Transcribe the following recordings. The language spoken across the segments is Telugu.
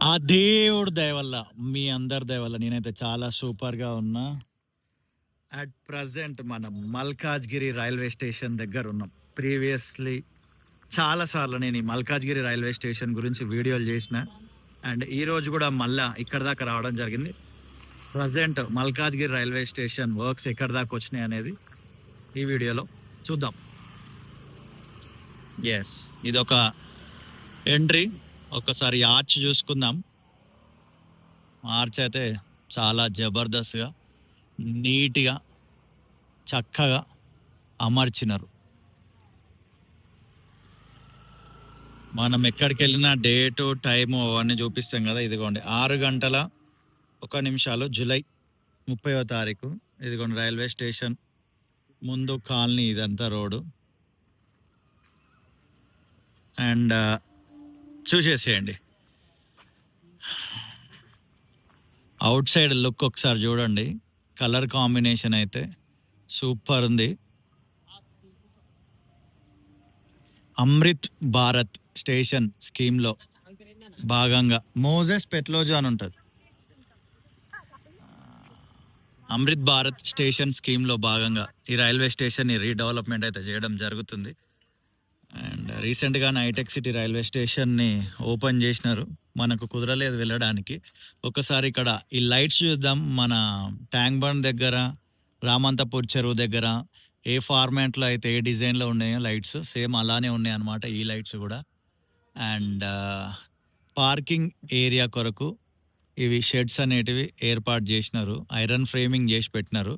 ఆ దేవుడి దయ వల్ల, మీ అందరి దయ వల్ల నేనైతే చాలా సూపర్‌గా ఉన్నా. అట్ ప్రెజెంట్ మనం మల్కాజ్‌గిరి రైల్వే స్టేషన్ దగ్గరున్నాం. ప్రీవియస్‌లీ చాలా సార్లు నేను ఈ మల్కాజ్‌గిరి రైల్వే స్టేషన్ గురించి వీడియోలు చేసిన. అండ్ ఈరోజు గూడా మళ్ళా ఇక్కడి దాకా రావడం జరిగింది. Present Malkajgiri railway station works ఎక్కడి దాకా వచ్చినాయి అనేది ఈ వీడియోలో చూద్దాం. యెస్. ఇదొక ఎంట్రీ. ఒక్కసారి ఆర్చ్ చూసుకుందాం. ఆర్చ్ అయితే చాలా జబర్దస్త్‌గా, నీట్‌గా, చక్కగా అమర్చినారు. మనం ఎక్కడికెళ్ళినా డేటు, టైము అవన్నీ చూపిస్తాం కదా! ఇదిగోండి 6 గంటల 1 నిమిషాలు జూలై 30వ తారీఖు. ఇదిగోండి రైల్వే స్టేషన్ ముందు కాలనీ ఇదంతా రోడ్డు. అండ్ చూసేసేయండి. అవుట్ సైడ్ లుక్ ఒకసారి చూడండి. కలర్ కాంబినేషన్ అయితే సూపర్ ఉంది. అమృత్ భారత్ స్టేషన్ స్కీమ్‌లో భాగంగా మోజెస్ పెట్లోజా అని ఉంటది. అమృత్ భారత్ స్టేషన్ స్కీమ్‌లో భాగంగా ఈ రైల్వే స్టేషన్‌ని రీడెవలప్‌మెంట్ అయితే చేయడం జరుగుతుంది. అండ్ రీసెంట్‌గానే హైటెక్ సిటీ రైల్వే స్టేషన్‌ని ఓపెన్ చేసినారు. మనకు కుదరలేదు వెళ్ళడానికి. ఒకసారి ఇక్కడ ఈ లైట్స్ చూద్దాం. మన ట్యాంక్ బండ్ దగ్గర, రామంతపూర్ చెరువు దగ్గర ఏ ఫార్మాట్‌లో అయితే ఏ డిజైన్‌లో ఉన్నాయో లైట్స్ సేమ్ అలానే ఉన్నాయన్నమాట ఈ లైట్స్ గూడా. అండ్ పార్కింగ్ ఏరియా కొరకు ఇవి షెడ్స్ అనేటివి ఏర్పాటు చేసినారు. ఐరన్ ఫ్రేమింగ్ చేసి పెట్టినారు.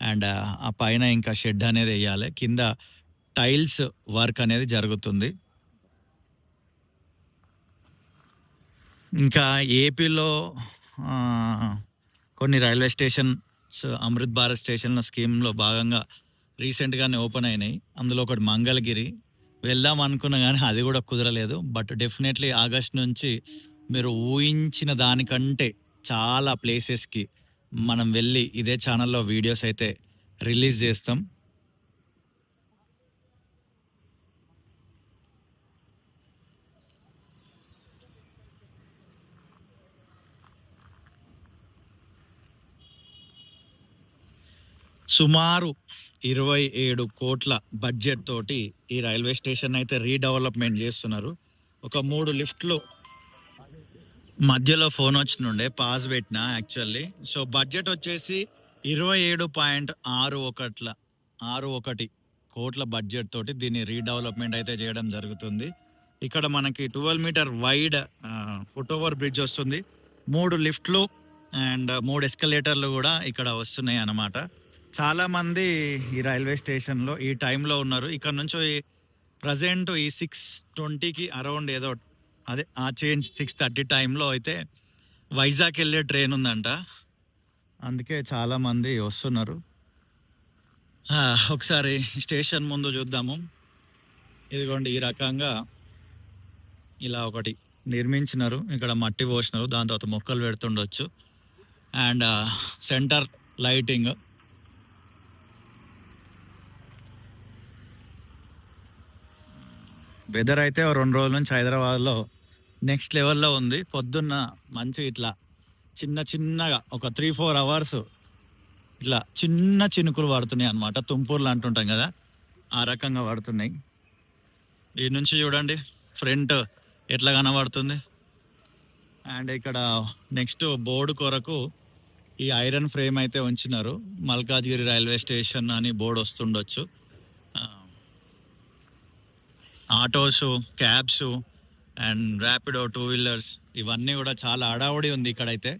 అండ్ ఆ పైన ఇంకా షెడ్ అనేది ఎయ్యాలే. కింద టైల్స్ వర్క్ అనేది జరుగుతుంది. ఇంకా ఏపీలో కొన్ని రైల్వే స్టేషన్స్ అమృత్ భారత్ స్టేషన్‌లో స్కీమ్‌లో భాగంగా రీసెంట్‌గానే ఓపెన్ అయినాయి. అందులో ఒకటి మంగళగిరి. వెళ్దాం అనుకున్నా గానీ అది గూడా కుదరలేదు. బట్ డెఫినెట్‌లీ ఆగస్ట్ నుంచి మీరు ఊహించిన దానికంటే చాలా ప్లేసెస్‌కి మనం వెళ్ళి ఇదే ఛానెల్‌లో వీడియోస్ అయితే రిలీజ్ చేస్తాం. సుమారు 27 కోట్ల బడ్జెట్ తోటి ఈ రైల్వే స్టేషన్ అయితే రీడెవలప్‌మెంట్ చేస్తున్నారు. ఒక 3 లిఫ్ట్‌లు మధ్యలో ఫోన్ వచ్చినుండే పాస్ పెట్టినా యాక్చువల్లీ. సో బడ్జెట్ వచ్చేసి 27.61 కోట్ల బడ్జెట్ తోటి దీన్ని రీడెవలప్‌మెంట్ అయితే చేయడం జరుగుతుంది. ఇక్కడ మనకి 12 meter wide foot over bridge వస్తుంది. 3 లిఫ్ట్‌లు అండ్ 3 ఎస్కలేటర్లు గూడా ఇక్కడ వస్తున్నాయి అన్నమాట. చాలా మంది ఈ రైల్వే స్టేషన్‌లో ఈ టైంలో ఉన్నారు. ఇక్కడ నుంచి ప్రెజెంట్ ఈ 6:20కి అరౌండ్ ఏదో అదే ఆ చేంజ్ 6:30 టైంలో అయితే వైజాగ్ వెళ్ళే ట్రైన్ ఉందంట. అందుకే చాలా మంది వస్తున్నారు. ఒకసారి స్టేషన్ ముందు చూద్దాము. ఇదిగోండి ఈ రకంగా ఇలా ఒకటి నిర్మించినారు. ఇక్కడ మట్టి పోసినారు. దాని తర్వాత మొక్కలు పెడుతుండొచ్చు. And center lighting. వెదర్ అయితే 2 రోజుల నుంచి హైదరాబాద్లో నెక్స్ట్ లెవెల్లో ఉంది. పొద్దున్న మంచి ఇట్లా చిన్నగా ఒక 3-4 అవర్స్ ఇట్లా చిన్న చినుకులు పడుతున్నాయి అన్నమాట. తుంపూర్లు అంటుంటాం కదా, ఆ రకంగా పడుతున్నాయి. ఈ నుంచి చూడండి ఫ్రంట్ ఎట్లా కనబడుతుంది. అండ్ ఇక్కడ నెక్స్ట్ బోర్డు కొరకు ఈ ఐరన్ ఫ్రేమ్ అయితే ఉంచినారు. మల్కాజ్గిరి రైల్వే స్టేషన్ అని బోర్డు వస్తుండొచ్చు. Autos, cabs and Rapido 2 wheelers ఇవన్నీ కూడా చాలా హడావుడి ఉంది ఇక్కడైతే.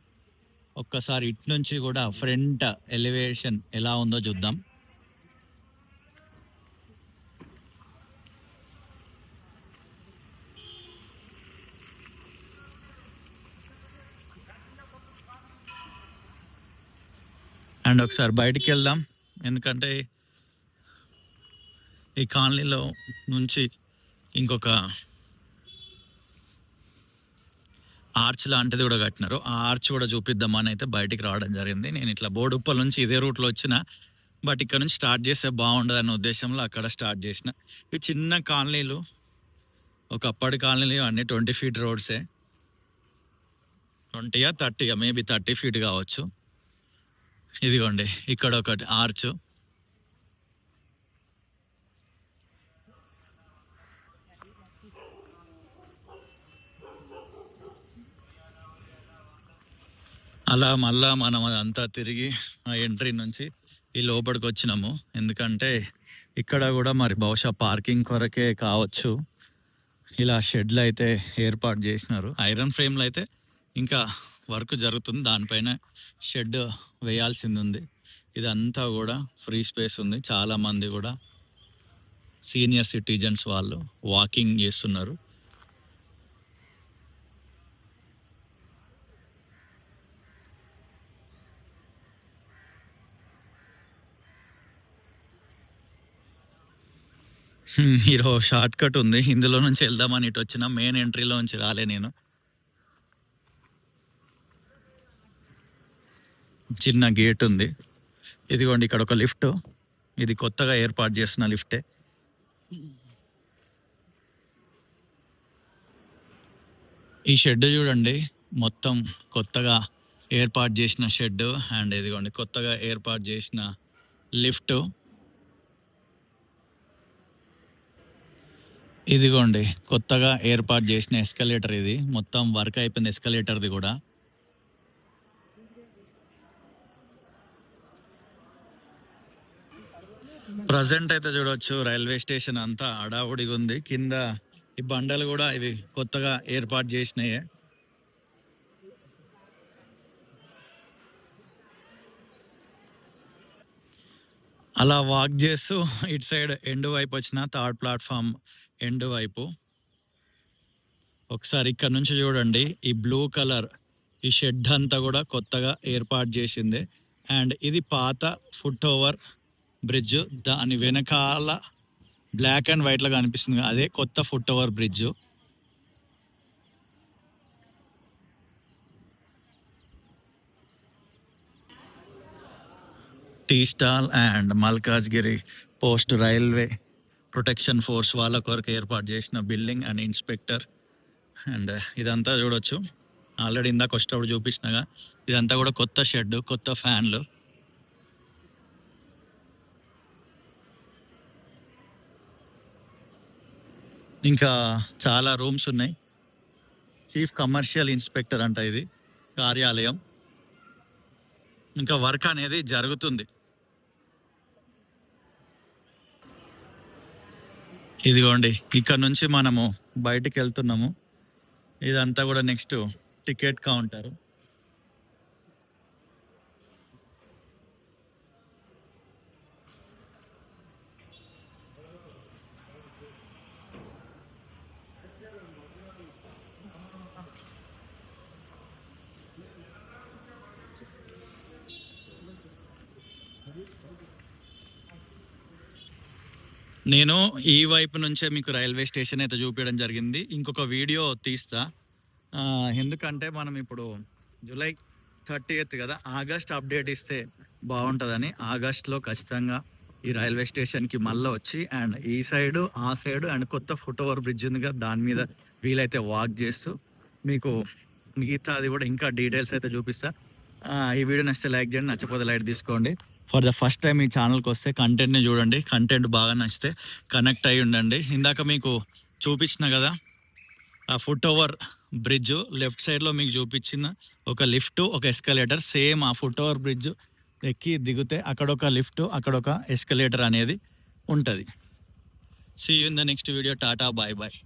ఒక్కసారి ఇటు నుంచి కూడా ఫ్రంట్ ఎలివేషన్ ఎలా ఉందో చూద్దాం. అండ్ ఒకసారి బయటికి వెళ్దాం. ఎందుకంటే ఈ కాలనీలో నుంచి ఇంకొక ఆర్చ్ లాంటిది కూడా కట్టినారు. ఆ ఆర్చ్ కూడా చూపిద్దామని అయితే బయటికి రావడం జరిగింది. నేను ఇట్లా బోడుప్పల్ నుంచి ఇదే రూట్లో వచ్చిన, బట్ ఇక్కడ నుంచి స్టార్ట్ చేస్తే బాగుండదు అనే ఉద్దేశంలో అక్కడ స్టార్ట్ చేసిన. ఇవి చిన్న కాలనీలు, ఒకప్పటి కాలనీలు అన్నీ 20 ఫీట్ రోడ్సే. 20 30 మేబీ 30 ఫీట్ కావచ్చు. ఇదిగోండి ఇక్కడ ఒకటి ఆర్చ్. అలా మళ్ళా మనం అదంతా తిరిగి ఆ ఎంట్రీ నుంచి ఈ లోపలికి వచ్చినాము. ఎందుకంటే ఇక్కడ కూడా మరి బహుశా పార్కింగ్ కొరకే కావచ్చు ఇలా షెడ్లు అయితే ఏర్పాటు చేసినారు. ఐరన్ ఫ్రేమ్లు అయితే ఇంకా వర్క్ జరుగుతుంది, దానిపైన షెడ్ వేయాల్సింది ఉంది. ఇదంతా కూడా ఫ్రీ స్పేస్ ఉంది. చాలామంది కూడా సీనియర్ సిటిజన్స్ వాళ్ళు వాకింగ్ చేస్తున్నారు. హీరో షార్ట్ కట్ ఉంది, ఇందులో నుంచి వెళ్దామని ఇటు వచ్చిన మెయిన్ ఎంట్రీలో నుంచి రాలే నేను. చిన్న గేట్ ఉంది. ఇదిగోండి ఇక్కడ ఒక లిఫ్ట్, ఇది కొత్తగా ఏర్పాటు చేస్తున్న లిఫ్టే. ఈ షెడ్ చూడండి, మొత్తం కొత్తగా ఏర్పాటు చేసిన షెడ్. అండ్ ఇదిగోండి కొత్తగా ఏర్పాటు చేసిన లిఫ్ట్. ఇదిగోండి కొత్తగా ఏర్పాటు చేసిన ఎస్కలేటర్. ఇది మొత్తం వర్క్ అయిపోయింది ఎస్కలేటర్ది కూడా. ప్రజెంట్ అయితే చూడవచ్చు రైల్వే స్టేషన్ అంతా అడావుడిగా ఉంది. కింద ఈ బండలు కూడా ఇది కొత్తగా ఏర్పాటు చేసినాయే. అలా వాక్ చేస్తూ ఇటు సైడ్ ఎండ్ వైపు వచ్చిన థర్డ్ ప్లాట్ఫామ్ ఎండ్ వైపు. ఒకసారి ఇక్కడ నుంచి చూడండి, ఈ బ్లూ కలర్ ఈ షెడ్ అంతా కూడా కొత్తగా ఏర్పాటు చేసింది. అండ్ ఇది పాత ఫుట్ ఓవర్ బ్రిడ్జ్, దాని వెనకాల బ్లాక్ అండ్ వైట్లో కనిపిస్తుంది, అదే కొత్త foot over bridge. Tea stall and Malkajgiri post railway protection force వాళ్ళ కొరకు ఏర్పాటు చేసిన బిల్డింగ్ అండ్ ఇన్స్పెక్టర్. అండ్ ఇదంతా చూడొచ్చు, ఆల్రెడీ ఇందాక వచ్చేటప్పుడు చూపించినగా ఇదంతా కూడా కొత్త షెడ్, కొత్త ఫ్యాన్లు. ఇంకా చాలా రూమ్స్ ఉన్నాయి. చీఫ్ కమర్షియల్ ఇన్స్పెక్టర్ అంట ఇది కార్యాలయం. ఇంకా వర్క్ అనేది జరుగుతుంది. ఇదిగోండి ఇక్కడ నుంచి మనము బయటికి వెళ్తున్నాము. ఇదంతా కూడా నెక్స్ట్ టికెట్ కౌంటర్. నేను ఈ వైపు నుంచే మీకు రైల్వే స్టేషన్ అయితే చూపించడం జరిగింది. ఇంకొక వీడియో తీస్తా, ఎందుకంటే మనం ఇప్పుడు జూలై 30th కదా, ఆగస్ట్ అప్డేట్ ఇస్తే బాగుంటుందని. ఆగస్ట్లో ఖచ్చితంగా ఈ రైల్వే స్టేషన్కి మళ్ళీ వచ్చి అండ్ ఈ సైడు ఆ సైడు అండ్ కొత్త ఫుట్ ఓవర్ బ్రిడ్జ్ ఉంది కదా, దాని మీద వీలైతే వాక్ చేస్తూ మీకు మిగతా అది కూడా ఇంకా డీటెయిల్స్ అయితే చూపిస్తా. ఈ వీడియో నచ్చితే లైక్ చేయండి, నచ్చకపోతే లైట్ తీసుకోండి. ఫర్ ద ఫస్ట్ టైం ఈ ఛానల్కి వస్తే కంటెంట్ని చూడండి, కంటెంట్ బాగా నచ్చితే కనెక్ట్ అయ్యి ఉండండి. ఇందాక మీకు చూపించిన కదా ఆ ఫుట్ ఓవర్ బ్రిడ్జ్, లెఫ్ట్ సైడ్లో మీకు చూపించిన ఒక లిఫ్ట్, ఒక ఎస్కలేటర్. సేమ్ ఆ ఫుట్ ఓవర్ బ్రిడ్జ్ ఎక్కి దిగితే అక్కడ ఒక లిఫ్ట్, అక్కడ ఒక ఎస్కలేటర్ అనేది ఉంటుంది. See you in the next video. Tata, bye bye.